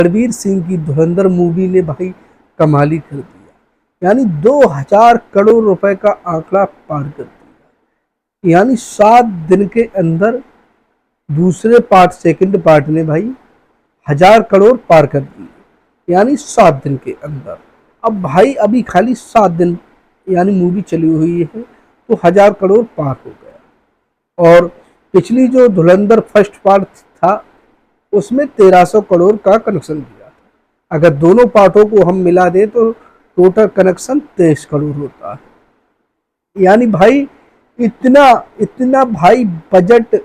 रणवीर सिंह की धुरंधर मूवी ने भाई कमाल ही कर दिया, यानी 2000 करोड़ रुपए का आंकड़ा पार कर दिया। यानी 7 दिन के अंदर दूसरे पार्ट सेकंड पार्ट ने भाई 1000 करोड़ पार कर दिए, यानी 7 दिन के अंदर। अब भाई अभी खाली 7 दिन यानी मूवी चली हुई है तो 1000 करोड़ पार हो गया। और पिछली जो धुरंधर फर्स्ट पार्ट था उसमें 1300 करोड़ का कनेक्शन दिया था। अगर दोनों पार्टों को हम मिला दें तो टोटल कनेक्शन 23 करोड़ होता है। यानी भाई इतना इतना भाई बजट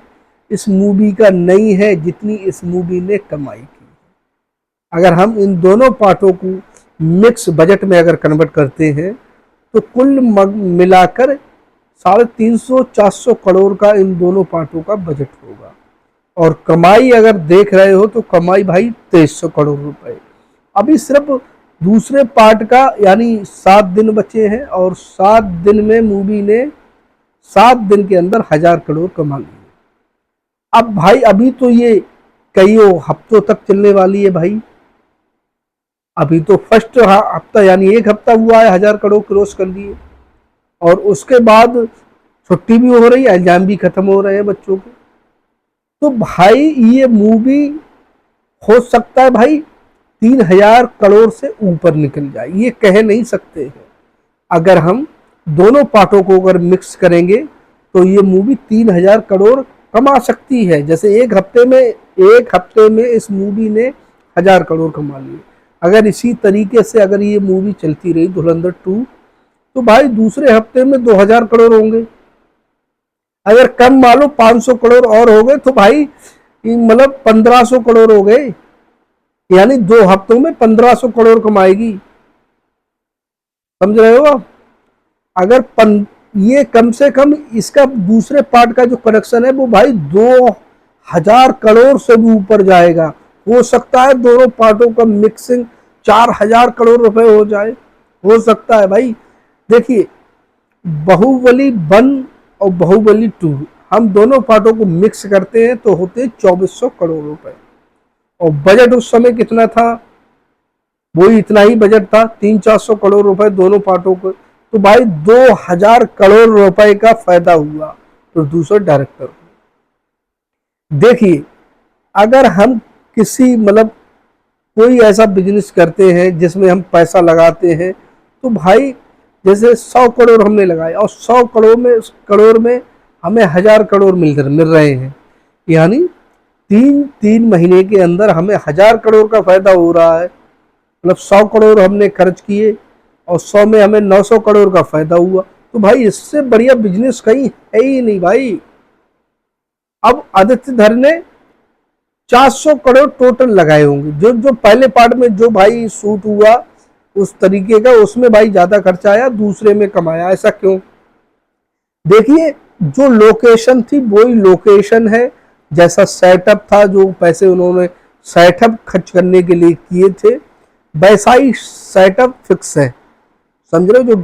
इस मूवी का नहीं है जितनी इस मूवी ने कमाई की। अगर हम इन दोनों पार्टों को मिक्स बजट में अगर कन्वर्ट करते हैं तो कुल मिलाकर 350-400 करोड़ का इन दोनों पार्टों का बजट होगा। और कमाई अगर देख रहे हो तो कमाई भाई 2300 करोड़ रुपए। अभी सिर्फ दूसरे पार्ट का यानी 7 दिन बचे हैं और 7 दिन में मूवी ने 7 दिन के अंदर 1000 करोड़ कमा लिए। अब भाई अभी तो ये कई हफ्तों तक चलने वाली है भाई। अभी तो फर्स्ट हफ्ता यानी एक हफ्ता हुआ है 1000 करोड़ क्रॉस कर लिए, और उसके बाद छुट्टी भी हो रही है, एग्जाम भी खत्म हो रहे हैं बच्चों के। तो भाई ये मूवी हो सकता है भाई 3000 करोड़ से ऊपर निकल जाए, ये कह नहीं सकते हैं। अगर हम दोनों पार्टों को अगर मिक्स करेंगे तो ये मूवी 3000 करोड़ कमा सकती है। जैसे एक हफ्ते में इस मूवी ने 1000 करोड़ कमा लिए। अगर इसी तरीके से अगर ये मूवी चलती रही धुरंधर 2 तो भाई दूसरे हफ्ते में 2000 करोड़ होंगे। अगर कम मानो 500 करोड़ और हो गए तो भाई मतलब 1500 करोड़ हो गए, यानी 2 हफ्तों में 1500 करोड़ कमाएगी। समझ रहे हो आप? अगर ये कम से कम इसका दूसरे पार्ट का जो कनेक्शन है वो भाई 2000 करोड़ से भी ऊपर जाएगा। हो सकता है दोनों पार्टों का मिक्सिंग 4000 करोड़ रुपए हो जाए, हो सकता है भाई। देखिए बाहुबली 1 और बाहुबली 2 हम दोनों पार्टों को मिक्स करते हैं तो होते हैं 2400 करोड़ रुपए। और बजट उस समय कितना था? वही इतना ही बजट था, 300-400 करोड़ रुपए दोनों पार्टों को। तो भाई 2000 करोड़ रुपए का फायदा हुआ प्रोड्यूसर डायरेक्टर को। देखिए अगर हम किसी मतलब कोई ऐसा बिजनेस करते हैं जिसमें हम पैसा लगाते हैं तो भाई जैसे 100 करोड़ हमने लगाए और 100 करोड़ में हमें 1000 करोड़ मिल रहे हैं, यानी 3 महीने के अंदर हमें 1000 करोड़ का फायदा हो रहा है। मतलब 100 करोड़ हमने खर्च किए और 100 में हमें 900 करोड़ का फायदा हुआ। तो भाई इससे बढ़िया बिजनेस कहीं है ही नहीं भाई। अब आदित्य धर ने 400 करोड़ टोटल लगाए होंगे। जो पहले पार्ट में जो भाई शूट हुआ उस तरीके का, उसमें भाई ज्यादा खर्चा आया, दूसरे में कमाया। ऐसा क्यों? देखिए जो लोकेशन थी वही लोकेशन है, जैसा सेटअप था, जो पैसे उन्होंने सेटअप खर्च करने के लिए किए थे वैसा ही सेटअप फिक्स है। समझ रहे हो? जो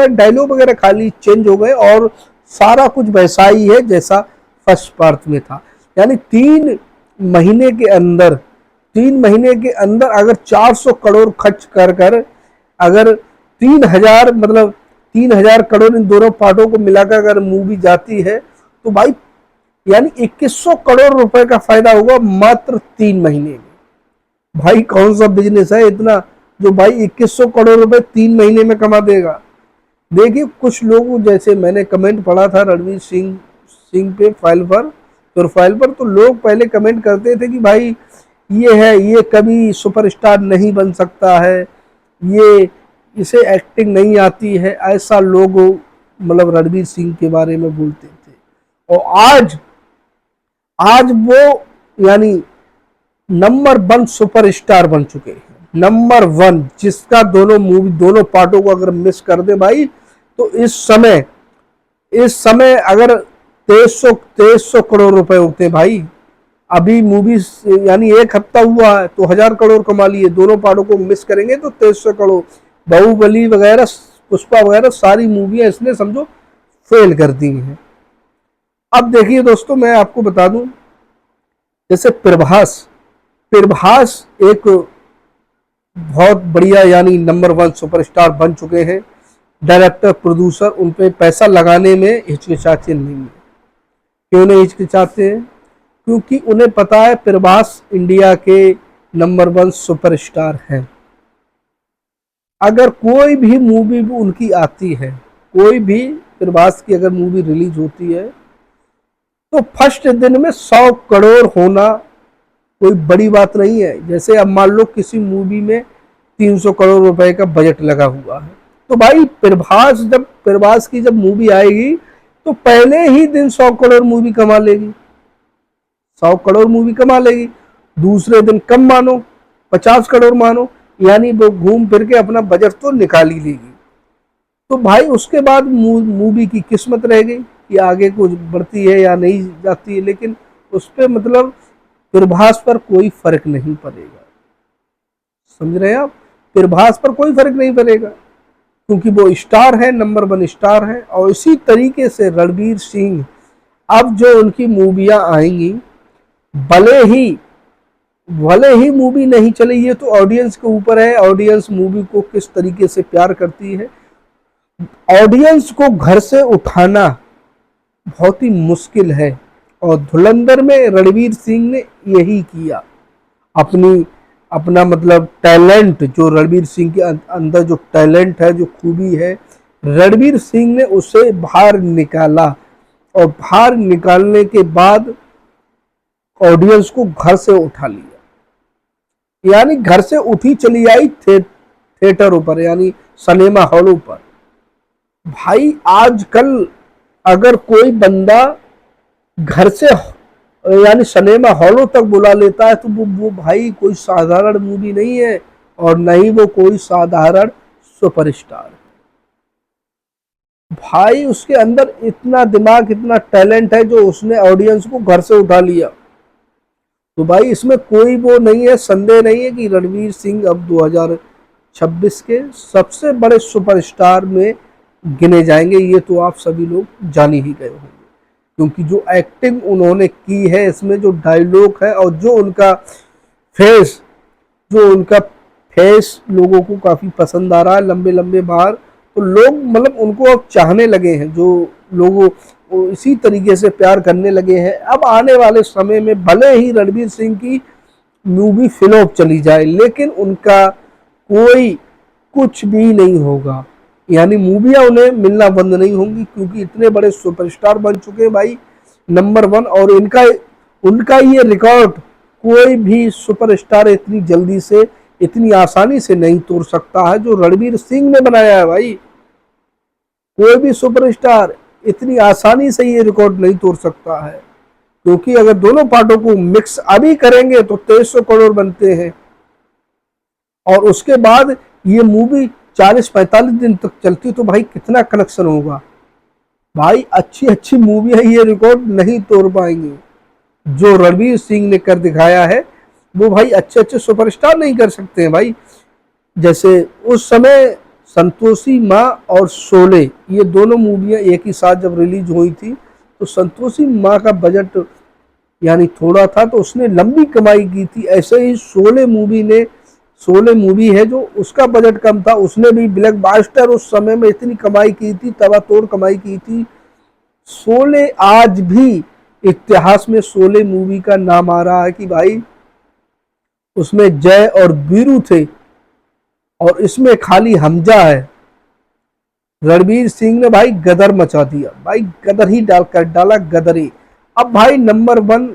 डायलॉग वगैरह खाली चेंज हो गए और सारा कुछ वैसा ही है जैसा फर्स्ट पार्ट में था। यानी 3 महीने के अंदर अगर 400 करोड़ खर्च कर अगर 3000 करोड़ इन दोनों पार्टों को मिलाकर अगर मूवी जाती है तो भाई यानी 2100 करोड़ रुपए का फायदा होगा मात्र 3 महीने में। भाई कौन सा बिजनेस है इतना जो भाई 2100 करोड़ रुपए 3 महीने में कमा देगा? देखिए कुछ लोग, जैसे मैंने कमेंट पढ़ा था रणवीर सिंह पे प्रोफाइल पर, तो लोग पहले कमेंट करते थे कि भाई ये कभी सुपरस्टार नहीं बन सकता है, इसे एक्टिंग नहीं आती है, ऐसा लोग मतलब रणवीर सिंह के बारे में बोलते थे। और आज वो यानी नंबर 1 सुपरस्टार बन चुके हैं, नंबर 1, जिसका दोनों पार्टों को अगर मिस कर दे भाई तो इस समय अगर 2300 करोड़ रुपए होते हैं भाई। अभी मूवी यानी एक हफ्ता हुआ है तो 1000 करोड़ कमा लिए, दोनों पार्टों को मिस करेंगे तो 2300 करोड़। बाहुबली वगैरह, पुष्पा वगैरह सारी मूवियां इसने समझो फेल कर दी हैं। अब देखिए दोस्तों मैं आपको बता दूं, जैसे प्रभास एक बहुत बढ़िया यानी नंबर 1 सुपरस्टार बन चुके हैं। डायरेक्टर प्रोड्यूसर उन पे पैसा लगाने में हिचकिचाते नहीं है। क्यों नहीं हिचकिचाते हैं? क्योंकि उन्हें पता है प्रभास इंडिया के नंबर 1 सुपरस्टार हैं। अगर कोई भी मूवी उनकी आती है, कोई भी प्रभास की अगर मूवी रिलीज होती है, तो फर्स्ट दिन में 100 करोड़ होना कोई बड़ी बात नहीं है। जैसे अब मान लो किसी मूवी में 300 करोड़ रुपए का बजट लगा हुआ है, तो भाई प्रभास की जब मूवी आएगी तो पहले ही दिन 100 करोड़ मूवी कमा लेगी, 100 करोड़ मूवी कमा लेगी। दूसरे दिन कम मानो, 50 करोड़ मानो, यानी वो घूम फिर के अपना बजट तो निकाल ही लेगी। तो भाई उसके बाद मूवी की किस्मत रह गई कि आगे कुछ बढ़ती है या नहीं जाती है, लेकिन उस पर मतलब प्रभास पर कोई फर्क नहीं पड़ेगा। समझ रहे हैं आप? प्रभास पर कोई फर्क नहीं पड़ेगा क्योंकि वो स्टार है, नंबर 1 स्टार है। और इसी तरीके से रणवीर सिंह, अब जो उनकी मूवियां आएंगी, भले ही मूवी नहीं चली, ये तो ऑडियंस के ऊपर है, ऑडियंस मूवी को किस तरीके से प्यार करती है। ऑडियंस को घर से उठाना बहुत ही मुश्किल है और धुरंधर में रणवीर सिंह ने यही किया। अपना मतलब टैलेंट, जो रणवीर सिंह के अंदर जो टैलेंट है, जो खूबी है, रणवीर सिंह ने उसे बाहर निकाला और बाहर निकालने के बाद ऑडियंस को घर से उठा लिया। यानी घर से उठी चली आई थिएटरों पर, यानी सिनेमा हॉलों पर। भाई आजकल अगर कोई बंदा घर से यानी सिनेमा हॉलों तक बुला लेता है तो वो भाई कोई साधारण मूवी नहीं है और न ही वो कोई साधारण सुपरस्टार है। भाई उसके अंदर इतना दिमाग, इतना टैलेंट है जो उसने ऑडियंस को घर से उठा लिया। तो भाई इसमें कोई वो नहीं है, संदेह नहीं है कि रणवीर सिंह अब 2026 के सबसे बड़े सुपरस्टार में गिने जाएंगे। ये तो आप सभी लोग जान ही गए होंगे क्योंकि जो एक्टिंग उन्होंने की है इसमें, जो डायलॉग है और जो उनका फेस लोगों को काफ़ी पसंद आ रहा है, लंबे लंबे बाल, तो लोग मतलब उनको अब चाहने लगे हैं। जो लोगों इसी तरीके से प्यार करने लगे हैं। अब आने वाले समय में भले ही रणवीर सिंह की मूवी फ्लॉप चली जाए, लेकिन उनका कोई कुछ भी नहीं होगा, यानी मूवियाँ उन्हें मिलना बंद नहीं होंगी क्योंकि इतने बड़े सुपरस्टार बन चुके हैं भाई, नंबर 1। और उनका ये रिकॉर्ड कोई भी सुपरस्टार इतनी जल्दी से, इतनी आसानी से नहीं तोड़ सकता है जो रणवीर सिंह ने बनाया है। भाई कोई भी सुपरस्टार इतनी आसानी से ये रिकॉर्ड नहीं तोड़ सकता है क्योंकि अगर दोनों पार्टों को मिक्स अभी करेंगे तो 2300 करोड़ बनते हैं और उसके बाद ये मूवी 40-45 दिन तक चलती, तो भाई कितना कलेक्शन होगा। भाई अच्छी मूवी है, ये रिकॉर्ड नहीं तोड़ पाएंगे। जो रणवीर सिंह ने कर दिखाया है वो भाई अच्छे सुपरस्टार नहीं कर सकते हैं भाई। जैसे उस समय संतोषी माँ और शोले, ये दोनों मूवियाँ एक ही साथ जब रिलीज हुई थी तो संतोषी माँ का बजट यानी थोड़ा था तो उसने लंबी कमाई की थी। ऐसे ही शोले मूवी है जो उसका बजट कम था, उसने भी ब्लॉकबस्टर उस समय में इतनी कमाई की थी, तबातोड़ कमाई की थी। शोले आज भी इतिहास में शोले मूवी का नाम आ रहा है कि भाई उसमें जय और वीरू थे और इसमें खाली हमजा है। रणवीर सिंह ने भाई गदर मचा दिया, भाई गदर ही डाला गदर ही। अब भाई नंबर 1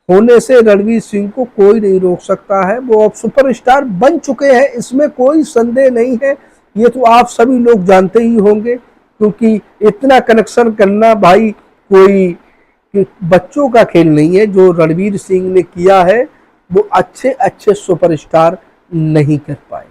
होने से रणवीर सिंह को कोई नहीं रोक सकता है, वो अब सुपरस्टार बन चुके हैं, इसमें कोई संदेह नहीं है। ये तो आप सभी लोग जानते ही होंगे क्योंकि इतना कनेक्शन करना भाई कोई बच्चों का खेल नहीं है। जो रणवीर सिंह ने किया है वो अच्छे सुपरस्टार नहीं कर पाए।